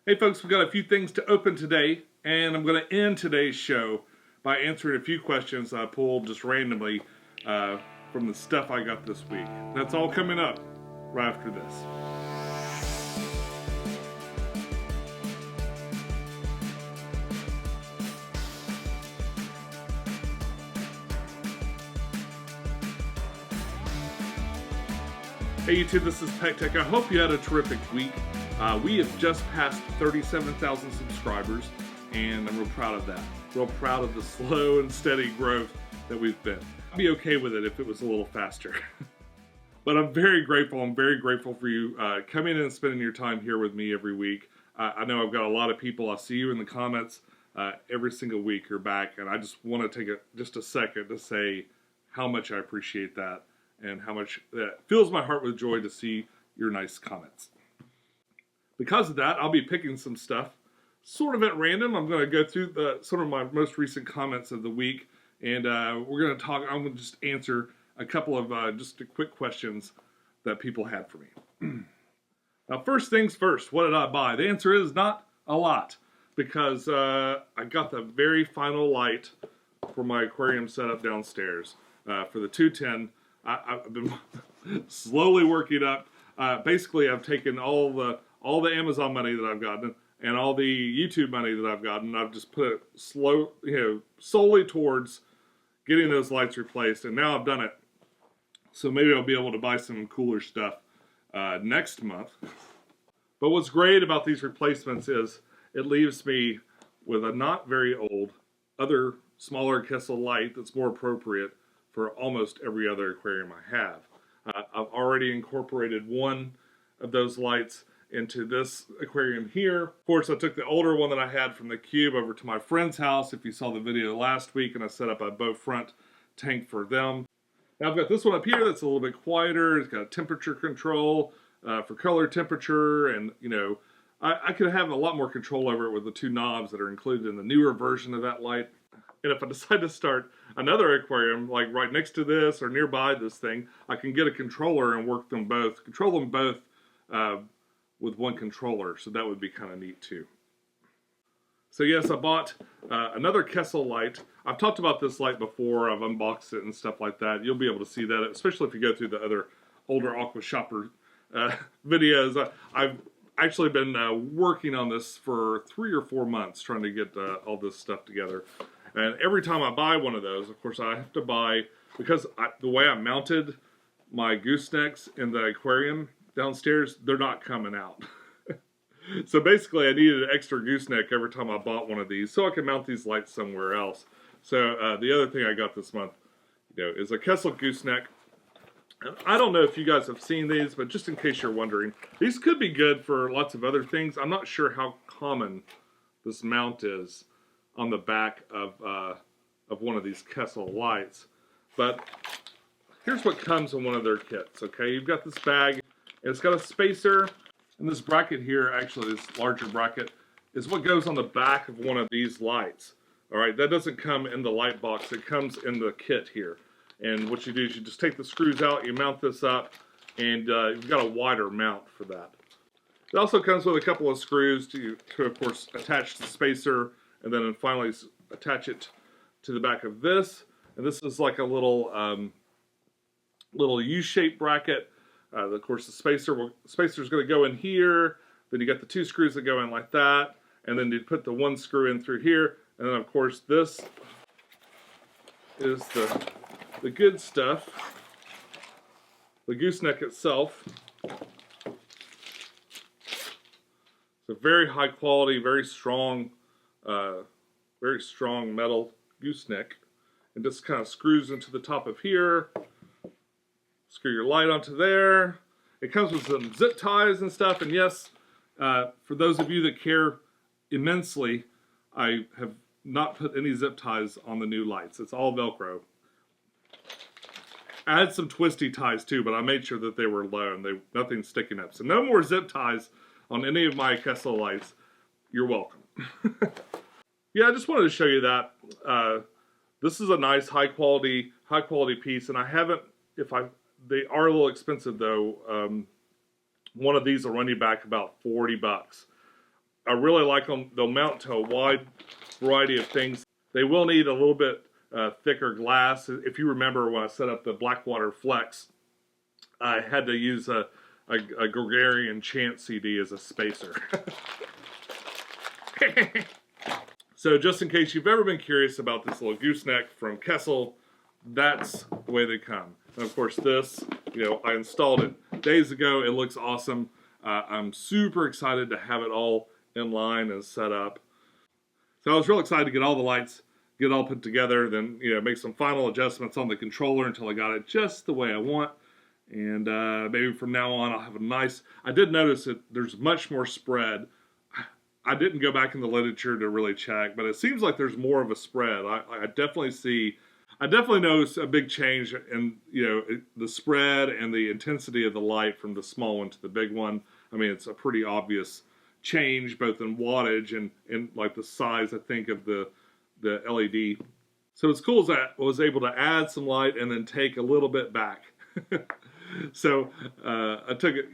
Hey folks, we've got a few things to open today, and I'm going to end today's show by answering a few questions I pulled just randomly from the stuff I got this week. That's all coming up right after this. Hey YouTube, this is Pecktec. I hope you had a terrific week. We have just passed 37,000 subscribers, and I'm real proud of that. Real proud of the slow and steady growth that we've been. I'd be okay with it if it was a little faster. But I'm very grateful. I'm very grateful for you coming in and spending your time here with me every week. I know I've got a lot of people. I see you in the comments every single week. You're back, and I just want to take just a second to say how much I appreciate that and how much that fills my heart with joy to see your nice comments. Because of that, I'll be picking some stuff sort of at random. I'm going to go through sort of my most recent comments of the week, and we're going to talk. I'm going to just answer a couple of just quick questions that people had for me. Now, first things first, what did I buy? The answer is not a lot, because I got the very final light for my aquarium setup downstairs for the 210. I've been slowly working up. Basically, I've taken all the Amazon money that I've gotten and all the YouTube money that I've gotten. I've just put it solely towards getting those lights replaced, and now I've done it. So maybe I'll be able to buy some cooler stuff next month. But what's great about these replacements is it leaves me with a not very old other smaller Kessel light that's more appropriate for almost every other aquarium I have. I've already incorporated one of those lights into this aquarium here. Of course, I took the older one that I had from the cube over to my friend's house, if you saw the video last week, and I set up a bow front tank for them. Now I've got this one up here that's a little bit quieter. It's got temperature control for color temperature, and I could have a lot more control over it with the two knobs that are included in the newer version of that light. And if I decide to start another aquarium, like right next to this or nearby this thing, I can get a controller and control them both with one controller. So that would be kind of neat too. So yes, I bought another Kessel light. I've talked about this light before. I've unboxed it and stuff like that. You'll be able to see that, especially if you go through the other older Aquashopper videos. I've actually been working on this for 3 or 4 months, trying to get all this stuff together. And every time I buy one of those, of course, I have to buy, because the way I mounted my goosenecks in the aquarium downstairs, they're not coming out. So basically, I needed an extra gooseneck every time I bought one of these, so I could mount these lights somewhere else. So the other thing I got this month, is a Kessel Gooseneck. I don't know if you guys have seen these, but just in case you're wondering, these could be good for lots of other things. I'm not sure how common this mount is on the back of one of these Kessel lights. But here's what comes in one of their kits, okay? You've got this bag, and it's got a spacer, and this bracket here, actually this larger bracket, is what goes on the back of one of these lights. All right, that doesn't come in the light box, it comes in the kit here. And what you do is you just take the screws out, you mount this up, and you've got a wider mount for that. It also comes with a couple of screws to of course, attach the spacer, and then finally attach it to the back of this. And this is like a little U-shaped bracket. Of course, the spacer is going to go in here. Then you got the two screws that go in like that. And then you put the one screw in through here. And then, of course, this is the good stuff. The gooseneck itself. It's a very high quality, very strong metal gooseneck, and just kind of screws into the top of here. Screw your light onto there. It comes with some zip ties and stuff, and yes, for those of you that care immensely, I have not put any zip ties on the new lights. It's all Velcro. I had some twisty ties too, but I made sure that they were low and nothing's sticking up. So no more zip ties on any of my Kessel lights. You're welcome. Yeah, I just wanted to show you that. This is a nice high quality piece, and I haven't. They are a little expensive though. One of these will run you back about $40. I really like them. They'll mount to a wide variety of things. They will need a little bit thicker glass. If you remember when I set up the Blackwater Flex, I had to use a Gregarian Chant CD as a spacer. So just in case you've ever been curious about this little gooseneck from Kessel, that's the way they come. And of course this, I installed it days ago. It looks awesome. I'm super excited to have it all in line and set up. So I was real excited to get all the lights, get it all put together, then make some final adjustments on the controller until I got it just the way I want. And maybe from now on I'll have a nice... I did notice that there's much more spread. I didn't go back in the literature to really check, but it seems like there's more of a spread. I definitely notice a big change in the spread and the intensity of the light from the small one to the big one. I mean, it's a pretty obvious change both in wattage and like the size, I think, of the LED. So it's cool that I was able to add some light and then take a little bit back. So I took it,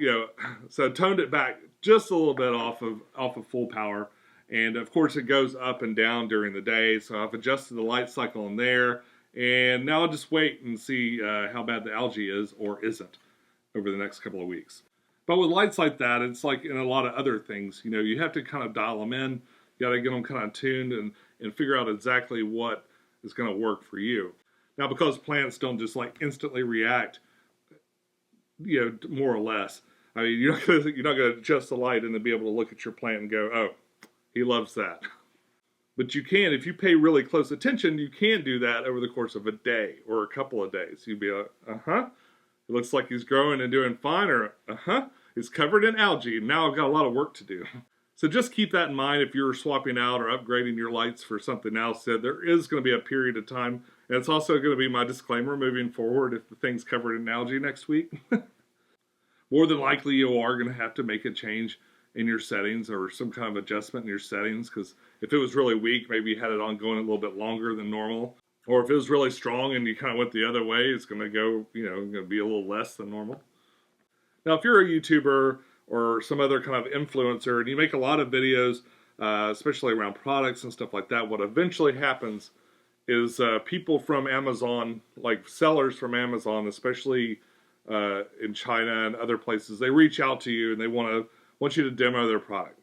so I toned it back just a little bit off of full power, and of course it goes up and down during the day. So I've adjusted the light cycle in there, and now I'll just wait and see how bad the algae is or isn't over the next couple of weeks. But with lights like that, it's like in a lot of other things, you have to kind of dial them in. You got to get them kind of tuned and figure out exactly what is going to work for you. Now, because plants don't just like instantly react, more or less. I mean, you're not going to adjust the light and then be able to look at your plant and go, oh, he loves that. But you can, if you pay really close attention, you can do that over the course of a day or a couple of days. You'd be like, it looks like he's growing and doing fine, or he's covered in algae. Now I've got a lot of work to do. So just keep that in mind if you're swapping out or upgrading your lights for something else. There is going to be a period of time, and it's also going to be my disclaimer moving forward if the thing's covered in algae next week. More than likely you are going to have to make a change in your settings or some kind of adjustment in your settings, because if it was really weak, maybe you had it on going a little bit longer than normal. Or if it was really strong and you kind of went the other way, it's going to go, going to be a little less than normal. Now, if you're a YouTuber or some other kind of influencer and you make a lot of videos, especially around products and stuff like that, what eventually happens is people from Amazon, like sellers from Amazon, especially in China and other places, they reach out to you and they want you to demo their product.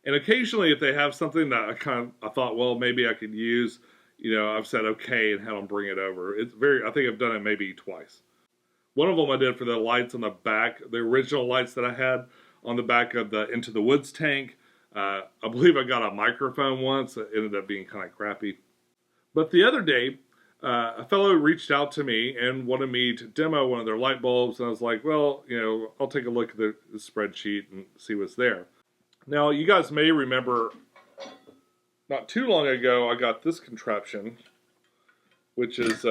And occasionally, if they have something that I thought, well, maybe I could use, I've said okay and had them bring it over. I think I've done it maybe twice. One of them I did for the lights on the back, the original lights that I had on the back of the Into the Woods tank. I believe I got a microphone once. It ended up being kind of crappy. But the other day, a fellow reached out to me and wanted me to demo one of their light bulbs. And I was like, well, I'll take a look at the spreadsheet and see what's there. Now, you guys may remember not too long ago, I got this contraption, which is,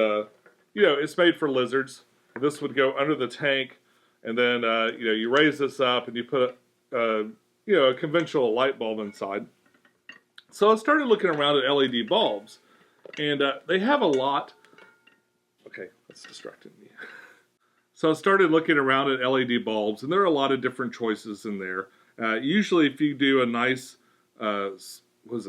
it's made for lizards. This would go under the tank, and then, you raise this up and you put, a conventional light bulb inside. So I started looking around at LED bulbs, and they have a lot. Okay, that's distracting me. So I started looking around at LED bulbs, and there are a lot of different choices in there. Usually if you do a nice,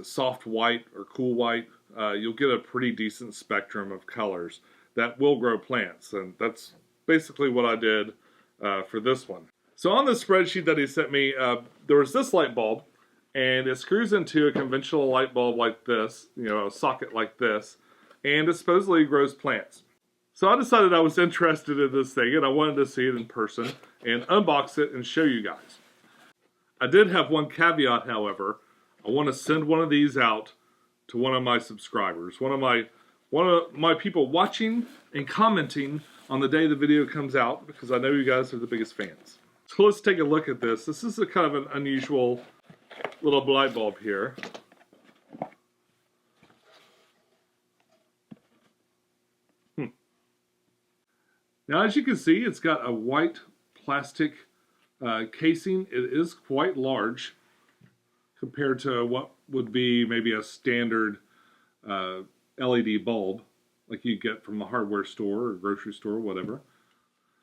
soft white or cool white, you'll get a pretty decent spectrum of colors that will grow plants. And that's basically what I did for this one. So on the spreadsheet that he sent me, there was this light bulb, and it screws into a conventional light bulb like this, a socket like this, and it supposedly grows plants. So I decided I was interested in this thing, and I wanted to see it in person and unbox it and show you guys. I did have one caveat, however. I want to send one of these out to one of my subscribers, one of my people watching and commenting on the day the video comes out, because I know you guys are the biggest fans. So let's take a look at this. This is a kind of an unusual little light bulb here. Now, as you can see, it's got a white plastic casing. It is quite large compared to what would be maybe a standard LED bulb like you get from a hardware store or grocery store or whatever.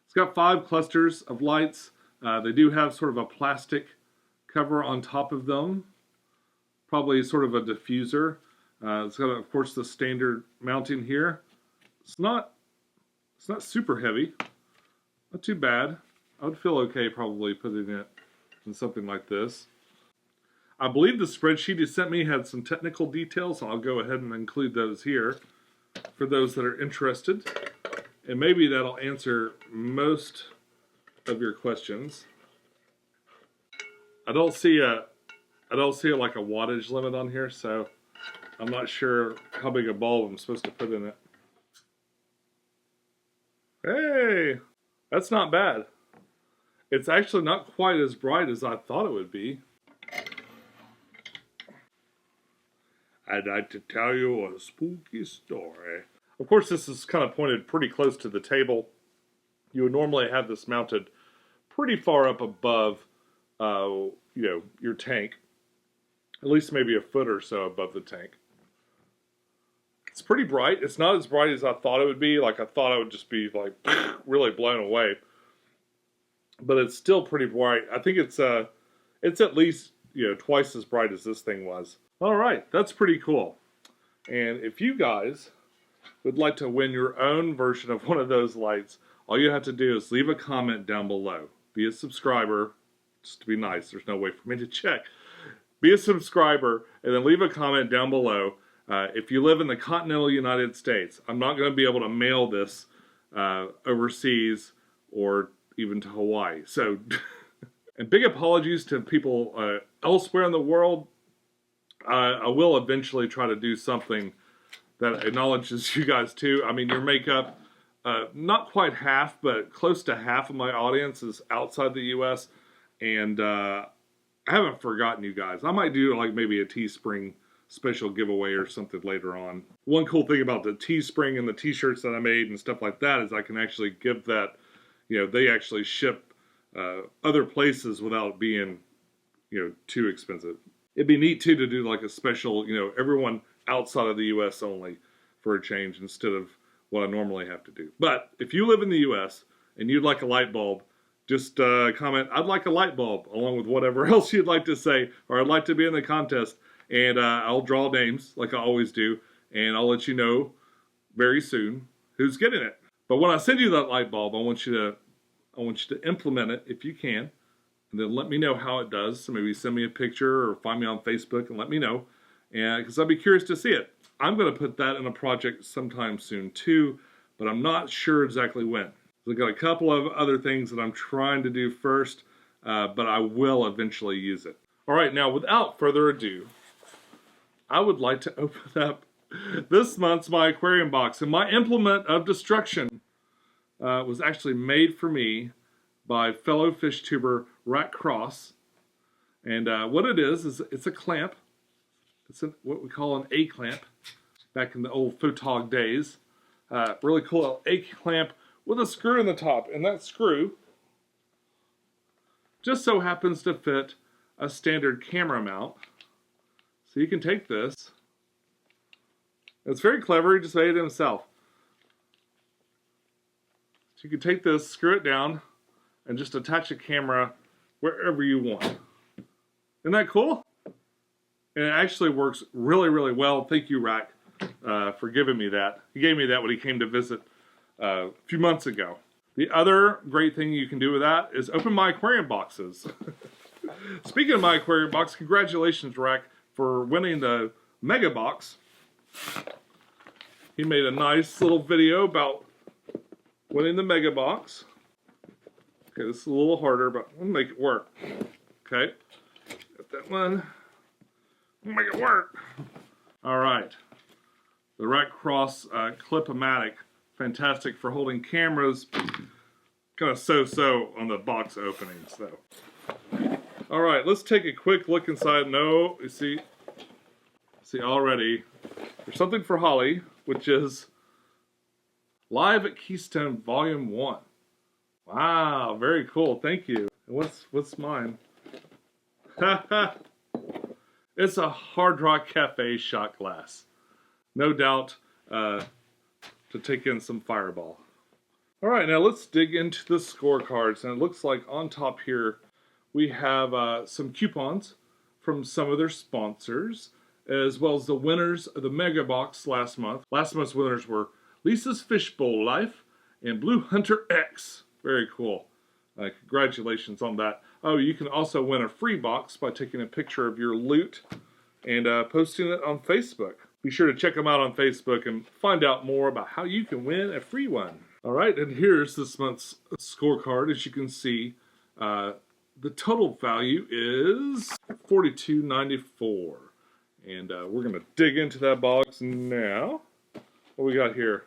It's got 5 clusters of lights. They do have sort of a plastic cover on top of them. probably sort of a diffuser. It's got, of course, the standard mounting here. It's not super heavy. Not too bad. I would feel okay probably putting it in something like this. I believe the spreadsheet he sent me had some technical details. I'll go ahead and include those here for those that are interested. And maybe that'll answer most of your questions. I don't see like a wattage limit on here, so I'm not sure how big a bulb I'm supposed to put in it. Hey, that's not bad. It's actually not quite as bright as I thought it would be. I'd like to tell you a spooky story. Of course, this is kind of pointed pretty close to the table. You would normally have this mounted pretty far up above, you know, your tank. At least maybe a foot or so above the tank. It's pretty bright. It's not as bright as I thought it would be. Like, I thought I would just be, like, really blown away. But it's still pretty bright. I think it's at least, you know, twice as bright as this thing was. All right, that's pretty cool. And if you guys would like to win your own version of one of those lights, all you have to do is leave a comment down below. Be a subscriber, just to be nice. There's no way for me to check. Be a subscriber, and then leave a comment down below. If you live in the continental United States, I'm not going to be able to mail this overseas or even to Hawaii. So, and big apologies to people elsewhere in the world. I will eventually try to do something that acknowledges you guys too. I mean, your makeup, not quite half, but close to half of my audience is outside the U.S. And I haven't forgotten you guys. I might do like maybe a Teespring special giveaway or something later on. One cool thing about the Teespring and the t-shirts that I made and stuff like that is I can actually give that, you know, they actually ship other places without being, you know, too expensive. It'd be neat too to do like a special, you know, everyone outside of the U.S. only for a change instead of what I normally have to do. But if you live in the U.S. and you'd like a light bulb, just comment, I'd like a light bulb, along with whatever else you'd like to say, or I'd like to be in the contest, and I'll draw names like I always do, and I'll let you know very soon who's getting it. But when I send you that light bulb, I want you to implement it if you can, and then let me know how it does. So maybe send me a picture or find me on Facebook and let me know, and because I'd be curious to see it. I'm going to put that in a project sometime soon too, but I'm not sure exactly when. So I've got a couple of other things that I'm trying to do first, but I will eventually use it. All right, now without further ado, I would like to open up this month's My Aquarium box. And my implement of destruction was actually made for me by fellow fish tuber Rat Cross. And what it is it's a clamp. It's what we call an A-clamp back in the old photog days. Really cool A-clamp with a screw in the top. And that screw just so happens to fit a standard camera mount. So you can take this. It's very clever, he just made it himself. So you can take this, screw it down, and just attach a camera wherever you want. Isn't that cool? And it actually works really, really well. Thank you, Rack, for giving me that. He gave me that when he came to visit a few months ago. The other great thing you can do with that is open my aquarium boxes. Speaking of my aquarium box, congratulations, Rack, for winning the Mega Box. He made a nice little video about winning the Mega Box. Okay, this is a little harder, but we'll make it work. Okay, got that one. We'll make it work. All right, the Rat Cross Clip-O-Matic, fantastic for holding cameras. Kind of so-so on the box openings, though. All right, let's take a quick look inside. No, you see already, there's something for Holly, which is Live at Keystone Volume 1. Wow, very cool. Thank you. And what's mine? It's a Hard Rock Cafe shot glass. No doubt to take in some Fireball. All right, now let's dig into the scorecards. And it looks like on top here we have some coupons from some of their sponsors, as well as the winners of the Mega Box last month. Last month's winners were Lisa's Fishbowl Life and Blue Hunter X. Very cool. Congratulations on that. Oh, you can also win a free box by taking a picture of your loot and posting it on Facebook. Be sure to check them out on Facebook and find out more about how you can win a free one. All right, and here's this month's scorecard. As you can see, the total value is $42.94. And we're going to dig into that box now. What we got here?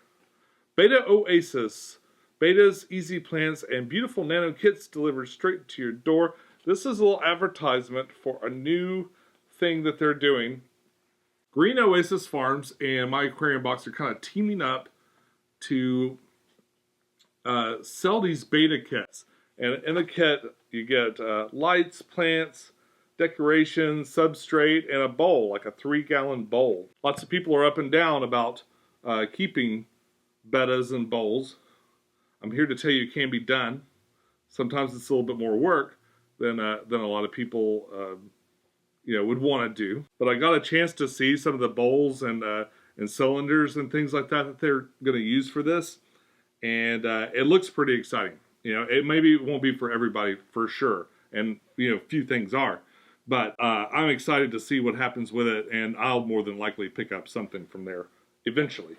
Beta Oasis. Betas, easy plants, and beautiful nano kits delivered straight to your door. This is a little advertisement for a new thing that they're doing. Green Oasis Farms and My Aquarium Box are kind of teaming up to sell these beta kits. And in the kit, you get lights, plants, decorations, substrate, and a bowl, like a 3-gallon bowl. Lots of people are up and down about keeping betas and bowls. I'm here to tell you it can be done. Sometimes it's a little bit more work than a lot of people would want to do. But I got a chance to see some of the bowls and cylinders and things like that they're going to use for this, and it looks pretty exciting. It won't be for everybody for sure, and few things are. But I'm excited to see what happens with it, and I'll more than likely pick up something from there eventually.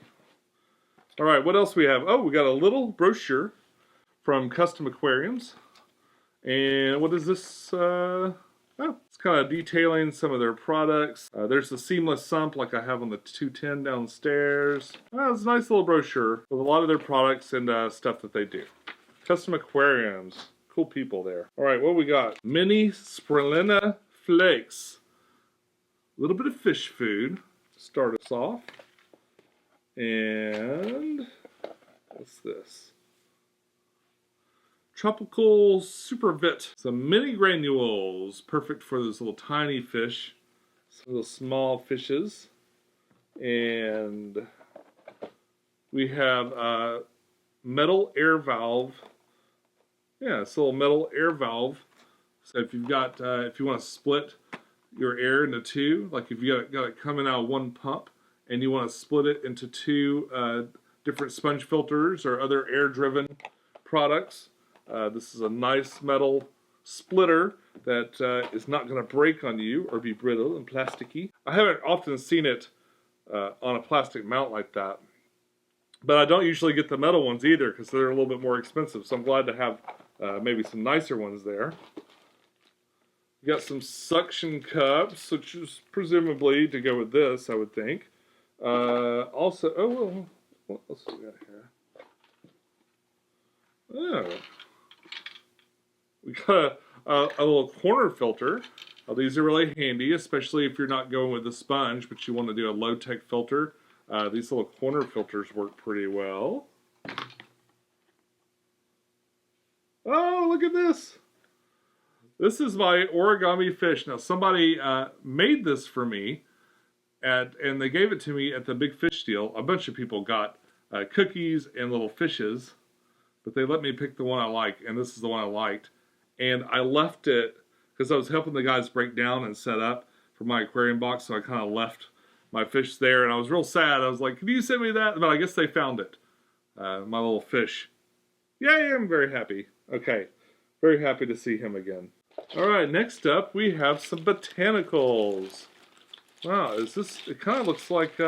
All right, what else we have? Oh, we got a little brochure from Custom Aquariums. And what is this? It's kind of detailing some of their products. There's the seamless sump like I have on the 210 downstairs. It's a nice little brochure with a lot of their products and stuff that they do. Custom Aquariums. Cool people there. All right, what we got? Mini Spirulina Flakes. A little bit of fish food to start us off. And what's this? Tropical Supervit. Some mini granules. Perfect for those little tiny fish. Some little small fishes. And we have a metal air valve. Yeah, it's a little metal air valve. So if you've got, if you want to split your air into two, like if you got it coming out of one pump, and you want to split it into two different sponge filters or other air-driven products, this is a nice metal splitter that is not going to break on you or be brittle and plasticky. I haven't often seen it on a plastic mount like that, but I don't usually get the metal ones either because they're a little bit more expensive, so I'm glad to have maybe some nicer ones there. We got some suction cups, which is presumably to go with this, I would think. Also, what else do we got here? Oh, we got a little corner filter. These are really handy, especially if you're not going with a sponge, but you want to do a low-tech filter. These little corner filters work pretty well. Oh, look at this! This is my Origami Fish. Now, somebody made this for me, and they gave it to me at the Big Fish deal. A bunch of people got cookies and little fishes, but they let me pick the one I like, and this is the one I liked. And I left it, because I was helping the guys break down and set up for my aquarium box, so I kind of left my fish there, and I was real sad. I was like, can you send me that? But I guess they found it. My little fish. Yay, I'm very happy. Okay, very happy to see him again. All right, next up, we have some Botanicals. Wow, is this, it kind of looks like,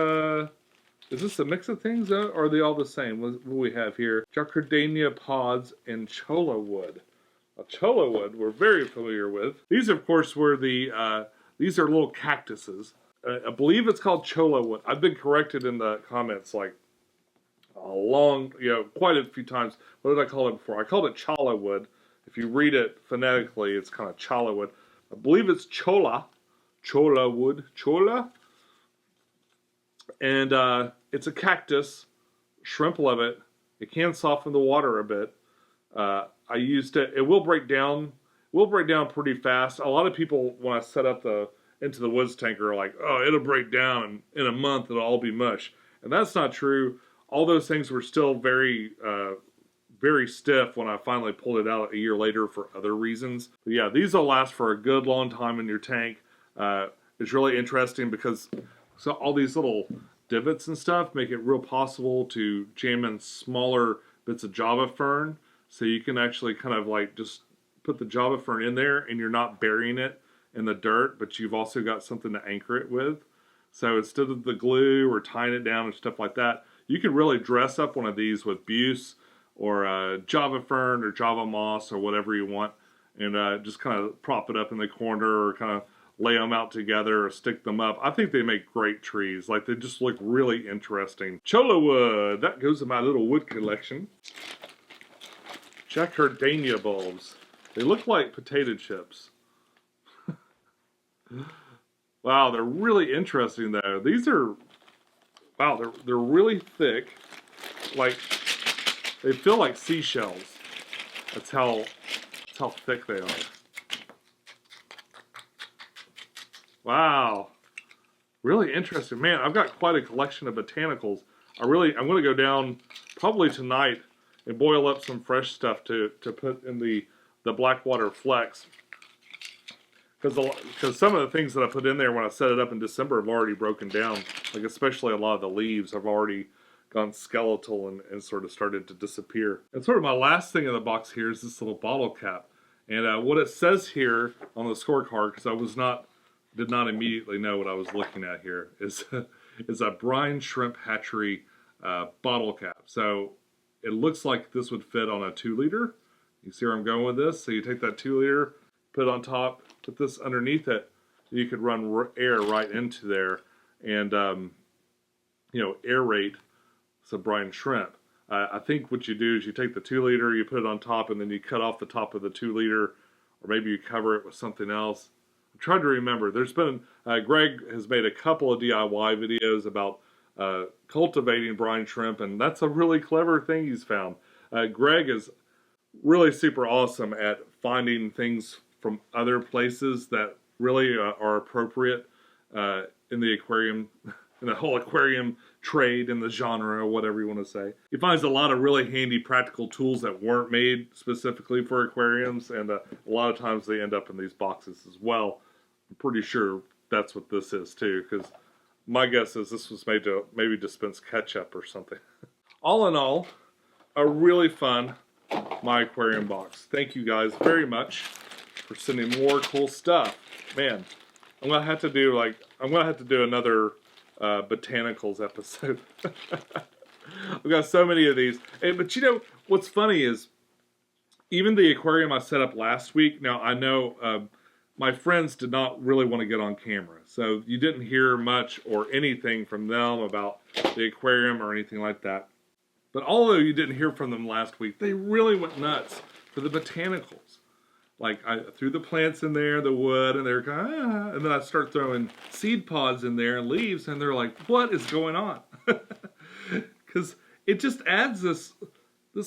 is this a mix of things, or are they all the same? What do we have here? Jacardania pods and cholla wood. Cholla wood we're very familiar with. These, of course, were the, these are little cactuses. I believe it's called cholla wood. I've been corrected in the comments like a long, quite a few times. What did I call it before? I called it cholla wood. If you read it phonetically, it's kind of cholla wood. I believe it's cholla wood, cholla. And it's a cactus. Shrimp love it. It can soften the water a bit. I used it. It will break down. Will break down pretty fast. A lot of people, when I set up into the woods tanker, are like, oh, it'll break down, and in a month it'll all be mush. And that's not true. All those things were still very, very stiff when I finally pulled it out a year later for other reasons. But yeah, these will last for a good long time in your tank. It's really interesting because so all these little divots and stuff make it real possible to jam in smaller bits of Java fern, so you can actually kind of like just put the Java fern in there and you're not burying it in the dirt, but you've also got something to anchor it with. So instead of the glue or tying it down and stuff like that, you can really dress up one of these with buse or Java fern or Java moss or whatever you want, and just kind of prop it up in the corner or kind of lay them out together or stick them up. I think they make great trees. Like, they just look really interesting. Cholla wood, that goes in my little wood collection. Jacardania bulbs. They look like potato chips. Wow, they're really interesting though. These are, wow, they're really thick. Like, they feel like seashells. That's how thick they are. Wow, really interesting. Man, I've got quite a collection of botanicals. I'm going to go down probably tonight and boil up some fresh stuff to put in the Blackwater Flex. Because some of the things that I put in there when I set it up in December have already broken down. Like, especially a lot of the leaves have already gone skeletal and sort of started to disappear. And sort of my last thing in the box here is this little bottle cap. And what it says here on the scorecard, because I did not immediately know what I was looking at here, is a Brine shrimp hatchery bottle cap. So it looks like this would fit on a 2-liter. You see where I'm going with this? So you take that 2-liter, put it on top, put this underneath it. You could run air right into there and you know, aerate some brine shrimp. I think what you do is you take the 2-liter, you put it on top, and then you cut off the top of the 2-liter, or maybe you cover it with something else. I'm trying to remember. There's been, Greg has made a couple of DIY videos about cultivating brine shrimp, and that's a really clever thing he's found. Greg is really super awesome at finding things from other places that really are appropriate in the aquarium, in the whole aquarium trade, in the genre, or whatever you want to say. He finds a lot of really handy practical tools that weren't made specifically for aquariums, and a lot of times they end up in these boxes as well. I'm pretty sure that's what this is too, because my guess is this was made to maybe dispense ketchup or something. All in all, a really fun My Aquarium box. Thank you guys very much for sending more cool stuff. Man, I'm gonna have to do another Botanicals episode. I've got so many of these. But you know, what's funny is, even the aquarium I set up last week, now I know my friends did not really want to get on camera, so you didn't hear much or anything from them about the aquarium or anything like that. But although you didn't hear from them last week, they really went nuts for the botanicals. Like, I threw the plants in there, the wood, and they're kind of, and then I start throwing seed pods in there and leaves, and they're like, what is going on? Because it just adds this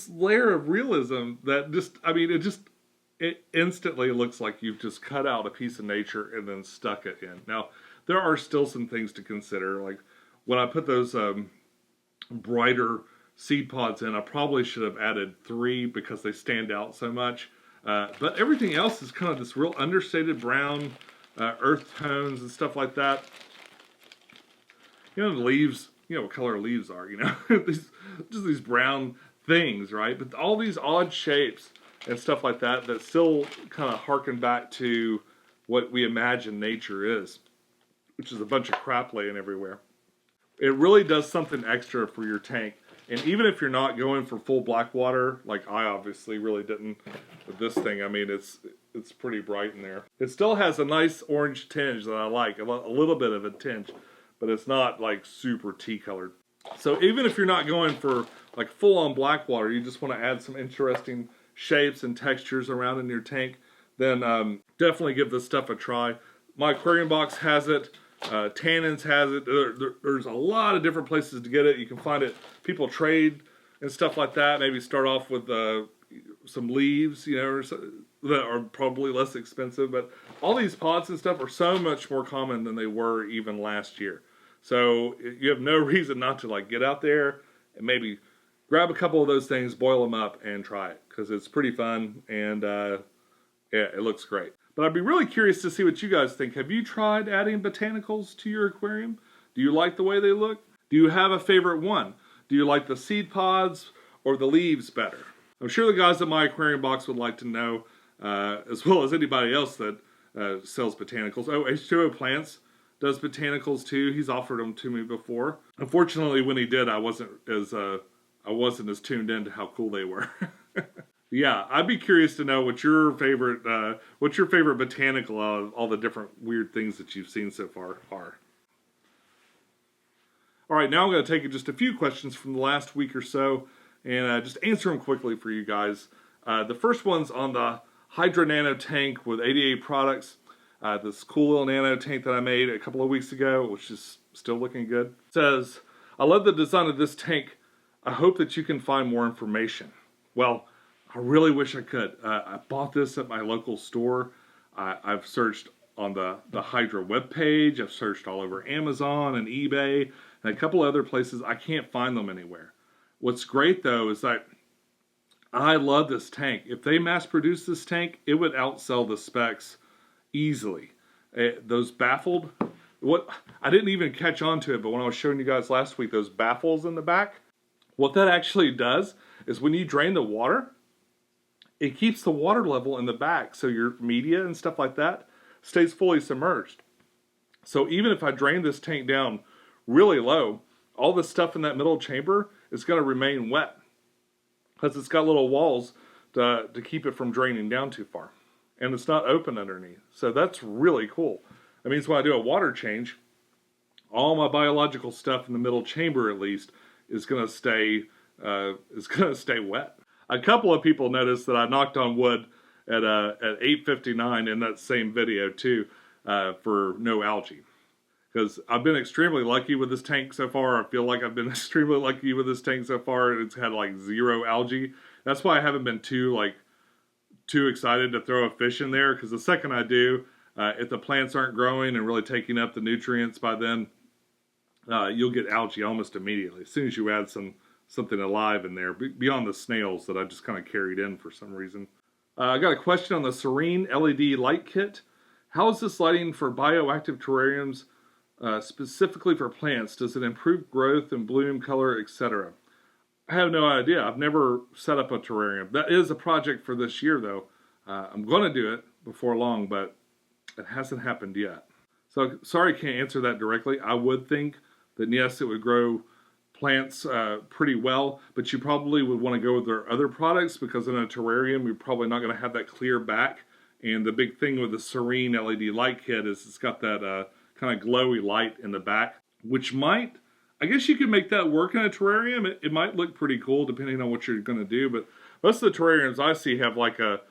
layer of realism that just, I mean, it instantly looks like you've just cut out a piece of nature and then stuck it in. Now, there are still some things to consider. Like, when I put those brighter seed pods in, I probably should have added 3 because they stand out so much. But everything else is kind of this real understated brown, earth tones and stuff like that. You know, the leaves, you know what color leaves are, you know? just these brown things, right? But all these odd shapes and stuff like that that still kind of harken back to what we imagine nature is, which is a bunch of crap laying everywhere. It really does something extra for your tank. And even if you're not going for full black water, like I obviously really didn't with this thing, I mean, it's pretty bright in there. It still has a nice orange tinge that I like, a little bit of a tinge, but it's not like super tea colored. So even if you're not going for like full on black water, you just want to add some interesting shapes and textures around in your tank, then definitely give this stuff a try. My aquarium box has it. Tannins has it. There's a lot of different places to get it. You can find it. People trade and stuff like that. Maybe start off with some leaves, you know, that are probably less expensive. But all these pots and stuff are so much more common than they were even last year. So you have no reason not to like get out there and maybe grab a couple of those things, boil them up, and try it, because it's pretty fun, and yeah, it looks great. But I'd be really curious to see what you guys think. Have you tried adding botanicals to your aquarium? Do you like the way they look? Do you have a favorite one? Do you like the seed pods or the leaves better? I'm sure the guys at my aquarium box would like to know, as well as anybody else that sells botanicals. Oh, H2O Plants does botanicals too. He's offered them to me before. Unfortunately, when he did, I wasn't as tuned in to how cool they were. Yeah, I'd be curious to know what your favorite botanical out of all the different weird things that you've seen so far are. All right, now I'm going to take just a few questions from the last week or so and just answer them quickly for you guys. The first one's on the Hydra Nano tank with 88 products. This cool little nano tank that I made a couple of weeks ago, which is still looking good. It says, I love the design of this tank. I hope that you can find more information. Well, I really wish I could. I bought this at my local store. I've searched on the Hydra webpage. I've searched all over Amazon and eBay and a couple other places. I can't find them anywhere. What's great though is that I love this tank. If they mass produce this tank, it would outsell the specs easily. Those baffled, I didn't even catch on to it, but when I was showing you guys last week, those baffles in the back, what that actually does is when you drain the water, it keeps the water level in the back, so your media and stuff like that stays fully submerged. So even if I drain this tank down really low, all the stuff in that middle chamber is going to remain wet because it's got little walls to keep it from draining down too far. And it's not open underneath. So that's really cool. That means when I do a water change, all my biological stuff in the middle chamber at least is going to stay wet. A couple of people noticed that I knocked on wood at 8:59 in that same video too for no algae. Because I've been extremely lucky with this tank so far. I feel like I've been extremely lucky with this tank so far. It's had like 0 algae. That's why I haven't been too excited to throw a fish in there. Because the second I do, if the plants aren't growing and really taking up the nutrients by then, you'll get algae almost immediately. As soon as you add something alive in there, beyond the snails that I just kind of carried in for some reason. I got a question on the Serene LED light kit. How is this lighting for bioactive terrariums, specifically for plants? Does it improve growth and bloom, color, etc.? I have no idea. I've never set up a terrarium. That is a project for this year, though. I'm going to do it before long, but it hasn't happened yet. So, sorry I can't answer that directly. I would think that, yes, it would grow plants pretty well, but you probably would want to go with their other products because in a terrarium, you're probably not going to have that clear back. And the big thing with the Serene LED light kit is it's got that kind of glowy light in the back, which might, I guess you could make that work in a terrarium. It might look pretty cool depending on what you're going to do, but most of the terrariums I see have like a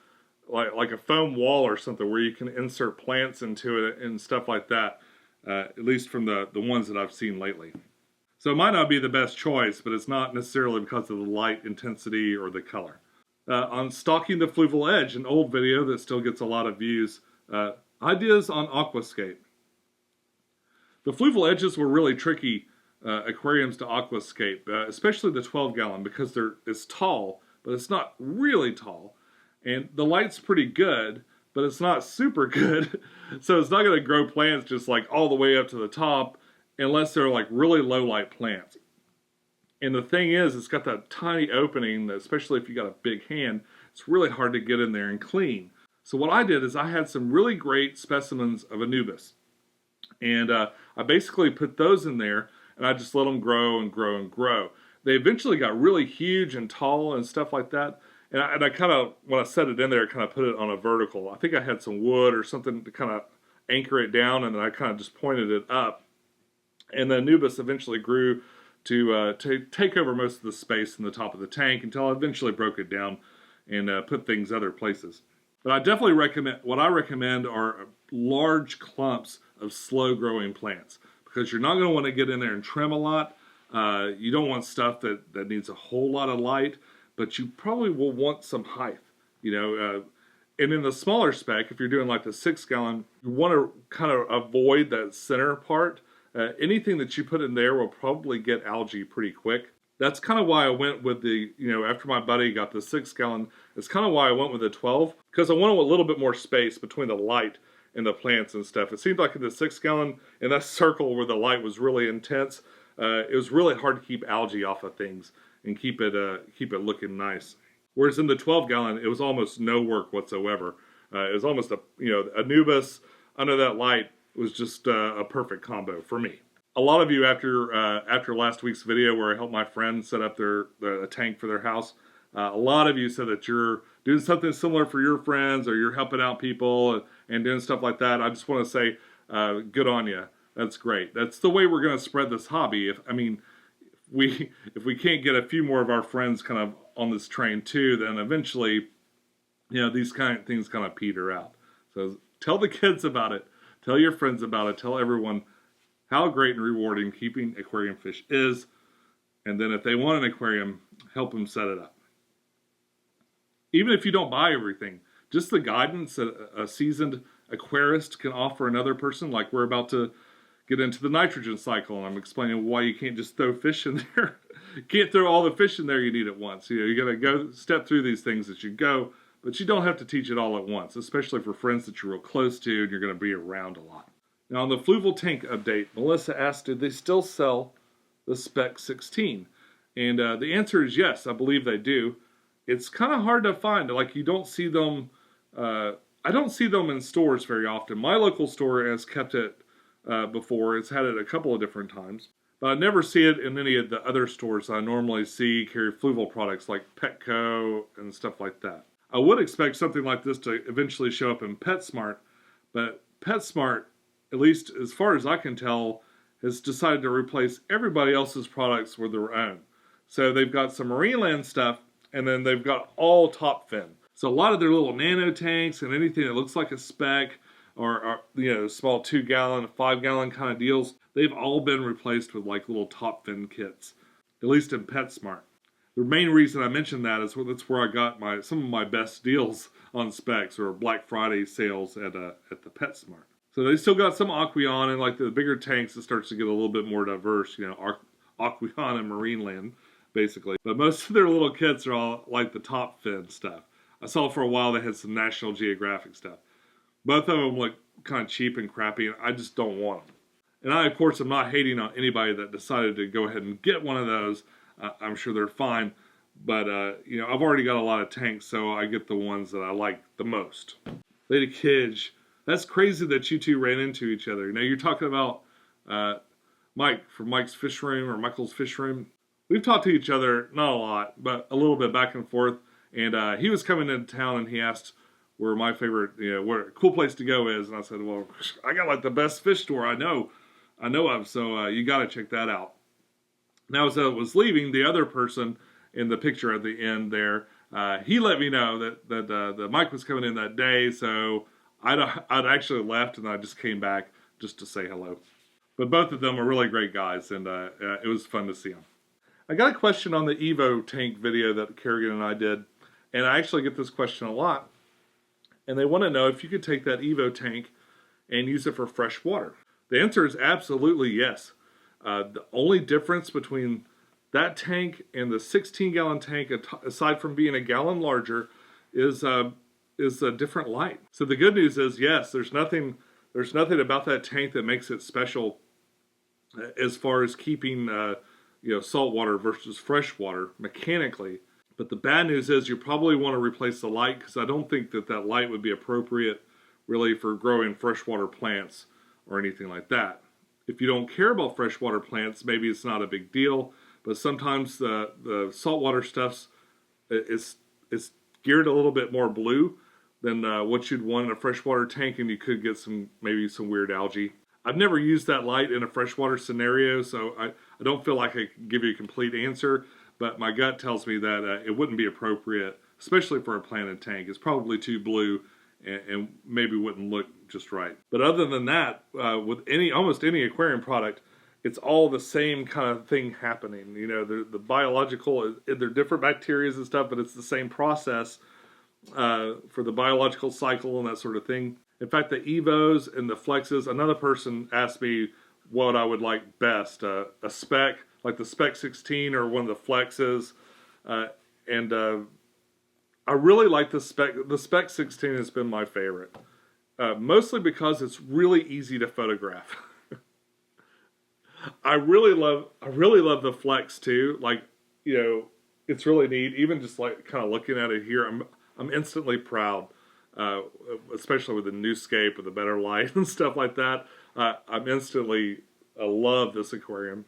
foam wall or something where you can insert plants into it and stuff like that, at least from the ones that I've seen lately. So it might not be the best choice, but it's not necessarily because of the light intensity or the color. On stalking the fluval edge, an old video that still gets a lot of views, ideas on aquascape. The fluval edges were really tricky aquariums to aquascape, especially the 12-gallon, because it's tall, but it's not really tall. And the light's pretty good, but it's not super good. So it's not going to grow plants just like all the way up to the top unless they're like really low light plants. And the thing is, it's got that tiny opening that, especially if you got a big hand, it's really hard to get in there and clean. So what I did is I had some really great specimens of Anubis. And I basically put those in there and I just let them grow and grow and grow. They eventually got really huge and tall and stuff like that. And I kind of, when I set it in there, I kind of put it on a vertical. I think I had some wood or something to kind of anchor it down, and then I kind of just pointed it up. And the Anubis eventually grew to take over most of the space in the top of the tank until I eventually broke it down and put things other places. But I definitely recommend, what I recommend are large clumps of slow-growing plants, because you're not going to want to get in there and trim a lot. You don't want stuff that needs a whole lot of light, but you probably will want some height, you know. And in the smaller spec, if you're doing like the 6-gallon, you want to kind of avoid that center part. Anything that you put in there will probably get algae pretty quick. That's kind of why I went with the, after my buddy got the 6-gallon, it's kind of why I went with the 12, because I wanted a little bit more space between the light and the plants and stuff. It seemed like in the 6-gallon, in that circle where the light was really intense, it was really hard to keep algae off of things and keep it looking nice. Whereas in the 12-gallon, it was almost no work whatsoever. It was almost Anubis under that light was just a perfect combo for me. A lot of you after last week's video where I helped my friend set up a tank for their house, a lot of you said that you're doing something similar for your friends, or you're helping out people and doing stuff like that. I just want to say, good on you. That's great. That's the way we're going to spread this hobby. If we can't get a few more of our friends kind of on this train too, then eventually, these kind of things kind of peter out. So tell the kids about it. Tell your friends about it. Tell everyone how great and rewarding keeping aquarium fish is. And then if they want an aquarium, help them set it up. Even if you don't buy everything, just the guidance that a seasoned aquarist can offer another person, like we're about to get into the nitrogen cycle, and I'm explaining why you can't just throw fish in there. You can't throw all the fish in there you need at once. You got to go step through these things as you go, but you don't have to teach it all at once, especially for friends that you're real close to and you're going to be around a lot. Now, on the fluval tank update, Melissa asked, do they still sell the Spec 16? And the answer is yes, I believe they do. It's kind of hard to find. Like, you don't see them, I don't see them in stores very often. My local store has kept it before. It's had it a couple of different times. But I never see it in any of the other stores I normally see carry fluval products like Pecktec and stuff like that. I would expect something like this to eventually show up in PetSmart, but PetSmart, at least as far as I can tell, has decided to replace everybody else's products with their own. So they've got some Marineland stuff, and then they've got all top fin. So a lot of their little nano tanks and anything that looks like a spec or small 2-gallon, 5-gallon kind of deals, they've all been replaced with like little top fin kits, at least in PetSmart. The main reason I mentioned that is that's where I got some of my best deals on specs, or Black Friday sales at the PetSmart. So they still got some Aqueon, and like the bigger tanks, it starts to get a little bit more diverse, Aqueon and Marineland, basically. But most of their little kits are all like the top fin stuff. I saw for a while they had some National Geographic stuff. Both of them look kind of cheap and crappy, and I just don't want them. And I, of course, am not hating on anybody that decided to go ahead and get one of those. I'm sure they're fine. But, I've already got a lot of tanks, so I get the ones that I like the most. Lady Kidge, that's crazy that you two ran into each other. Now, you're talking about Mike from Mike's Fish Room or Michael's Fish Room. We've talked to each other, not a lot, but a little bit back and forth. And he was coming into town, and he asked where my favorite, where a cool place to go is. And I said, well, I got like the best fish store I know of, so you got to check that out. Now, as I was leaving, the other person in the picture at the end there, he let me know that Mike was coming in that day, so I'd actually left, and I just came back just to say hello. But both of them are really great guys, and it was fun to see them. I got a question on the Evo tank video that Kerrigan and I did, and I actually get this question a lot. And they want to know if you could take that Evo tank and use it for fresh water. The answer is absolutely yes. The only difference between that tank and the 16-gallon tank, aside from being a gallon larger, is a different light. So the good news is, yes, there's nothing about that tank that makes it special as far as keeping salt water versus fresh water mechanically. But the bad news is you probably want to replace the light, because I don't think that light would be appropriate really for growing freshwater plants or anything like that. If you don't care about freshwater plants, maybe it's not a big deal, but sometimes the saltwater stuff's is geared a little bit more blue than what you'd want in a freshwater tank, and you could get maybe some weird algae. I've never used that light in a freshwater scenario, so I don't feel like I can give you a complete answer. But my gut tells me that it wouldn't be appropriate, especially for a planted tank. It's probably too blue and maybe wouldn't look just right. But other than that, with almost any aquarium product, it's all the same kind of thing happening. The biological, they're different bacteria and stuff, but it's the same process for the biological cycle and that sort of thing. In fact, the Evos and the Flexes, another person asked me what I would like best, a spec like the Spec 16 or one of the Flexes. And I really like the Spec. The Spec 16 has been my favorite. Mostly because it's really easy to photograph. I really love the Flex too. Like, you know, it's really neat. Even just like kind of looking at it here, I'm instantly proud. Especially with the new scape, with the better light and stuff like that. I'm instantly, I love this aquarium.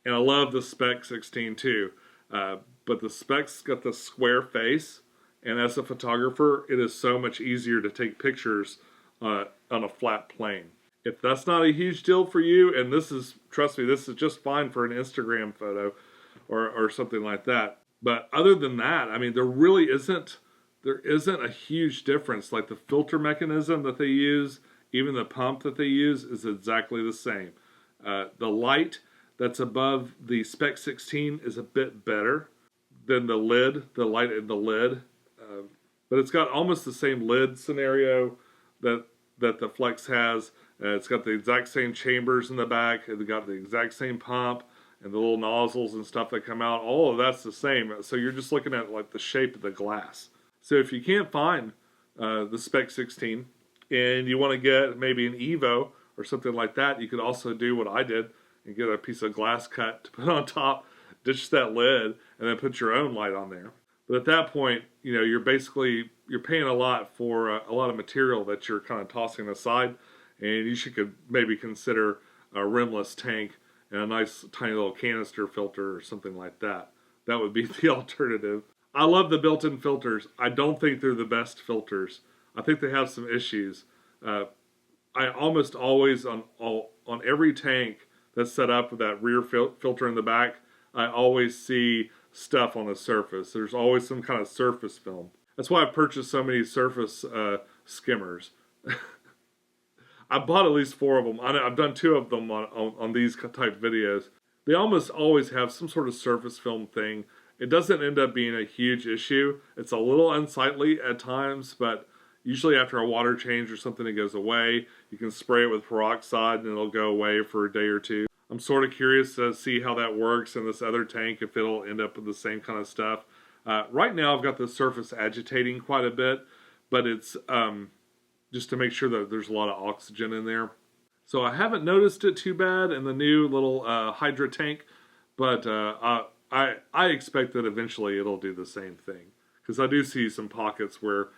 And I love the Spec 16 too. But the Spec's got the square face. And as a photographer, it is so much easier to take pictures on a flat plane. If that's not a huge deal for you, and this is, trust me, this is just fine for an Instagram photo or something like that. But other than that, I mean, there isn't a huge difference. Like the filter mechanism that they use, even the pump that they use is exactly the same. The light that's above the Spec 16 is a bit better than the light in the lid. But it's got almost the same lid scenario that the Flex has. It's got the exact same chambers in the back. It's got the exact same pump and the little nozzles and stuff that come out. All of that's the same. So you're just looking at like the shape of the glass. So if you can't find the Spec 16 and you want to get maybe an Evo or something like that, you could also do what I did and get a piece of glass cut to put on top, ditch that lid, and then put your own light on there. But at that point, you know, you're paying a lot for a lot of material that you're kind of tossing aside, and you could maybe consider a rimless tank and a nice tiny little canister filter or something like that. That would be the alternative. I love the built-in filters. I don't think they're the best filters. I think they have some issues. I almost always, on every tank that's set up with that rear filter in the back, I always see stuff on the surface. There's always some kind of surface film. That's why I've purchased so many surface skimmers. I bought at least 4 of them. I've done 2 of them on these type videos. They almost always have some sort of surface film thing. It doesn't end up being a huge issue. It's a little unsightly at times, but usually after a water change or something, it goes away. You can spray it with peroxide and it'll go away for a day or 2. I'm sort of curious to see how that works in this other tank, if it'll end up with the same kind of stuff. Right now I've got the surface agitating quite a bit, but it's just to make sure that there's a lot of oxygen in there. So I haven't noticed it too bad in the new little Hydra tank, but I expect that eventually it'll do the same thing. Because I do see some pockets where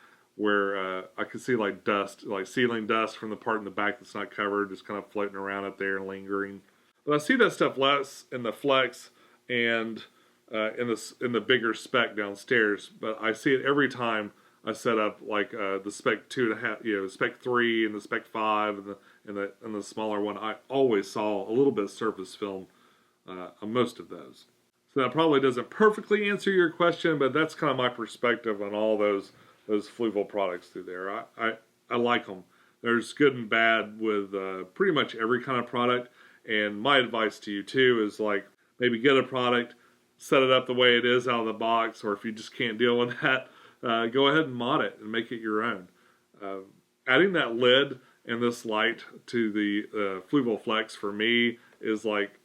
I can see like dust, like ceiling dust from the part in the back that's not covered, just kind of floating around up there and lingering. But I see that stuff less in the Flex and in the bigger Spec downstairs. But I see it every time I set up like the Spec 2.5, you know, Spec 3 and the Spec 5 and the smaller one. I always saw a little bit of surface film on most of those. So that probably doesn't perfectly answer your question, but that's kind of my perspective on all those Fluval products through there. I like them. There's good and bad with pretty much every kind of product. And my advice to you too is like maybe get a product, set it up the way it is out of the box, or if you just can't deal with that, go ahead and mod it and make it your own. Adding that lid and this light to the Fluval Flex for me is like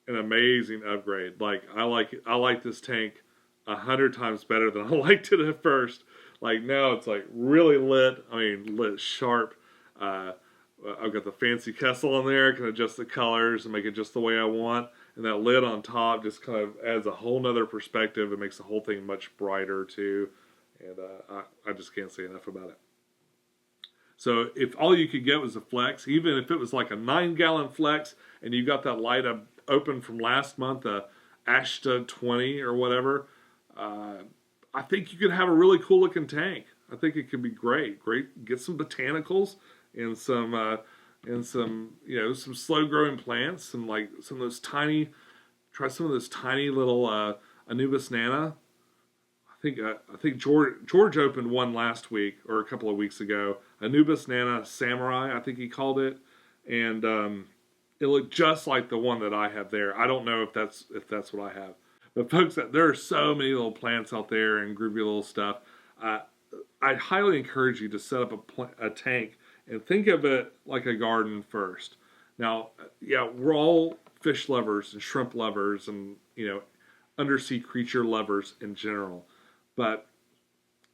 an amazing upgrade. Like I like this tank 100 times better than I liked it at first. Like now it's like really lit. I mean lit sharp. I've got the fancy Kessel on there. I can adjust the colors and make it just the way I want. And that lid on top just kind of adds a whole nother perspective. It makes the whole thing much brighter too. And I just can't say enough about it. So if all you could get was a Flex, even if it was like a 9-gallon Flex, and you got that light open from last month, Ashta 20 or whatever, I think you could have a really cool looking tank. I think it could be great. Get some botanicals and some you know, some slow growing plants and like some of those tiny. Try some of those tiny little Anubis Nana. I think George opened one last week or a couple of weeks ago. Anubis Nana Samurai, I think he called it, and it looked just like the one that I have there. I don't know if that's what I have. But folks, there are so many little plants out there and groovy little stuff. I highly encourage you to set up a tank and think of it like a garden first. Now, yeah, we're all fish lovers and shrimp lovers and, undersea creature lovers in general. But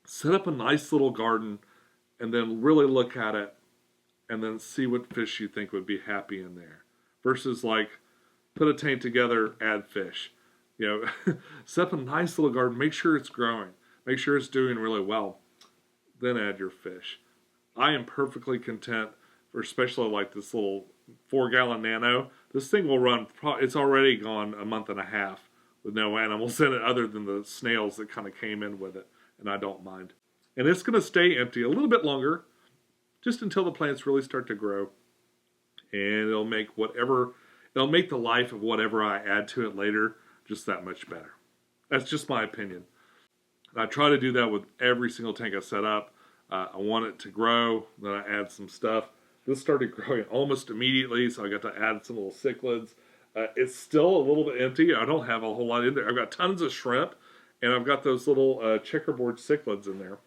set up a nice little garden and then really look at it and then see what fish you think would be happy in there. Versus like, put a tank together, add fish. Set up a nice little garden, make sure it's growing, make sure it's doing really well, then add your fish. I am perfectly content for especially like this little 4-gallon nano. This thing will run, it's already gone a month and a half with no animals in it other than the snails that kind of came in with it, and I don't mind. And it's going to stay empty a little bit longer, just until the plants really start to grow, and it'll make the life of whatever I add to it later just that much better. That's just my opinion. I try to do that with every single tank I set up. I want it to grow, then I add some stuff. This started growing almost immediately, so I got to add some little cichlids. It's still a little bit empty. I don't have a whole lot in there. I've got tons of shrimp, and I've got those little checkerboard cichlids in there.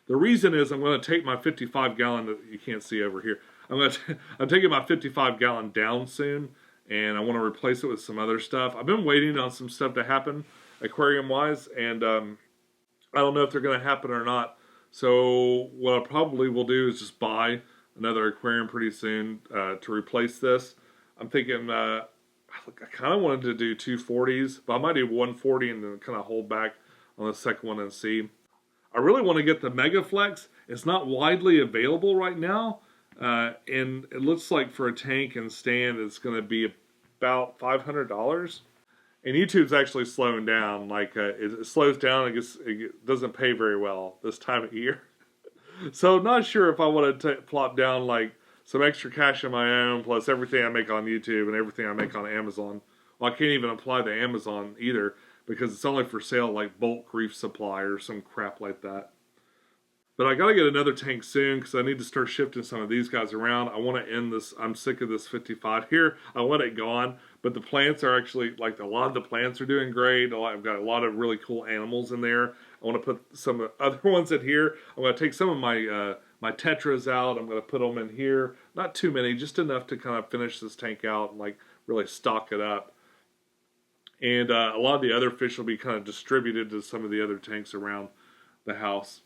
The reason is I'm going to take my 55-gallon that you can't see over here. I'm taking my 55-gallon down soon, and I want to replace it with some other stuff. I've been waiting on some stuff to happen aquarium-wise, and I don't know if they're going to happen or not. So what I probably will do is just buy another aquarium pretty soon to replace this. I'm thinking I kind of wanted to do 240s, but I might do 140 and then kind of hold back on the second one and see. I really want to get the Megaflex. It's not widely available right now, and it looks like for a tank and stand it's going to be about $500. And YouTube's actually slowing down. Like it slows down. It doesn't pay very well this time of year. So not sure if I want to plop down like some extra cash of my own plus everything I make on YouTube and everything I make on Amazon. Well, I can't even apply to Amazon either because it's only for sale like bulk reef supply or some crap like that. But I got to get another tank soon because I need to start shifting some of these guys around. I want to end this. I'm sick of this 55 here. I want it gone. But the plants are actually, like a lot of the plants are doing great. I've got a lot of really cool animals in there. I want to put some other ones in here. I'm going to take some of my my tetras out. I'm going to put them in here. Not too many, just enough to kind of finish this tank out and like really stock it up. And a lot of the other fish will be kind of distributed to some of the other tanks around the house.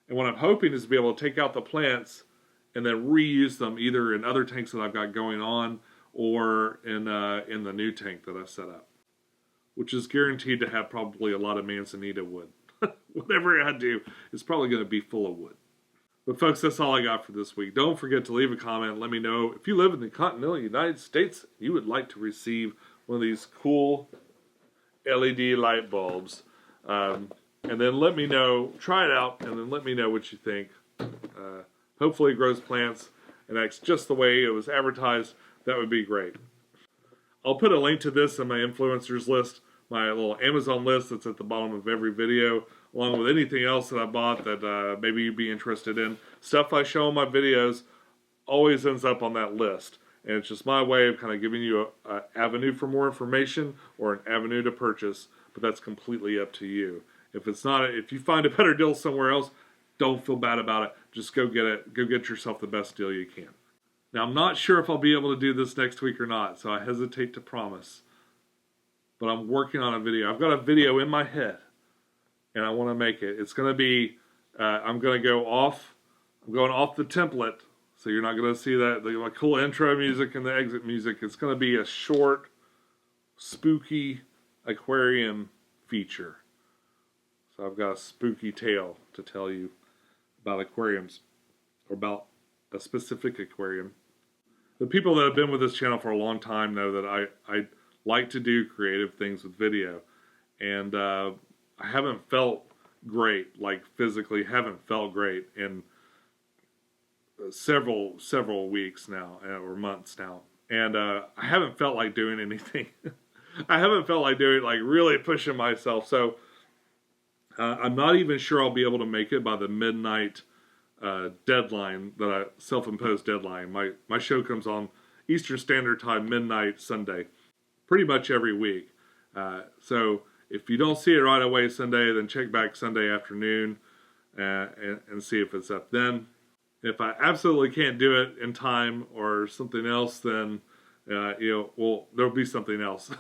And what I'm hoping is to be able to take out the plants and then reuse them either in other tanks that I've got going on or in the new tank that I've set up, which is guaranteed to have probably a lot of manzanita wood. Whatever I do is probably going to be full of wood. But folks, that's all I got for this week. Don't forget to leave a comment. Let me know if you live in the continental United States, you would like to receive one of these cool LED light bulbs. And then let me know, try it out, and then let me know what you think. Hopefully it grows plants and acts just the way it was advertised. That would be great. I'll put a link to this in my influencers list, my little Amazon list that's at the bottom of every video, along with anything else that I bought that maybe you'd be interested in. Stuff I show in my videos always ends up on that list. And it's just my way of kind of giving you an avenue for more information or an avenue to purchase, but that's completely up to you. If it's not, if you find a better deal somewhere else, don't feel bad about it. Just go get it. Go get yourself the best deal you can. Now, I'm not sure if I'll be able to do this next week or not, so I hesitate to promise. But I'm working on a video. I've got a video in my head, and I want to make it. It's going to be, I'm going to go off. I'm going off the template, so you're not going to see that the cool intro music and the exit music. It's going to be a short, spooky aquarium feature. So I've got a spooky tale to tell you about aquariums, or about a specific aquarium. The people that have been with this channel for a long time know that I like to do creative things with video. And I haven't felt great, like physically haven't felt great in several weeks now, or months now. And I haven't felt like doing anything. I haven't felt like doing, like really pushing myself. So I'm not even sure I'll be able to make it by the midnight deadline, that I self-imposed deadline. My show comes on Eastern Standard Time, midnight Sunday, pretty much every week. So if you don't see it right away Sunday, then check back Sunday afternoon and see if it's up then. If I absolutely can't do it in time or something else, then well, there'll be something else.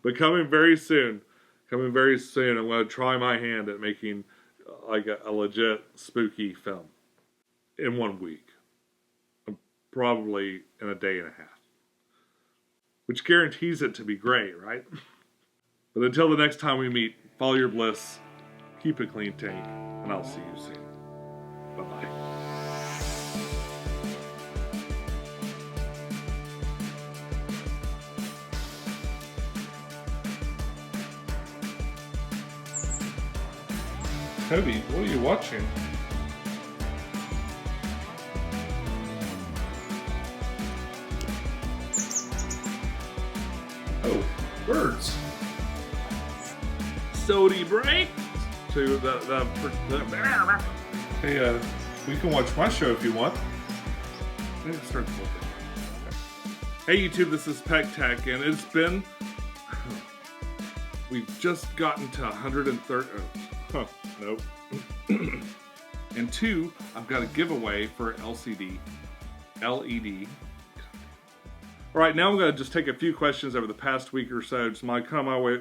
But coming very soon, I'm going to try my hand at making like a legit spooky film in 1 week. Probably in a day and a half. Which guarantees it to be great, right? But until the next time we meet, follow your bliss, keep a clean tank, and I'll see you soon. Bye-bye. Toby, what are you watching? Oh, birds. Sody break to hey, we can watch my show if you want. Start okay. Hey YouTube, this is Pecktec, and it's been we've just gotten to 130. Nope. And 2, I've got a giveaway for LED. All right, now I'm going to just take a few questions over the past week or so. Just my way.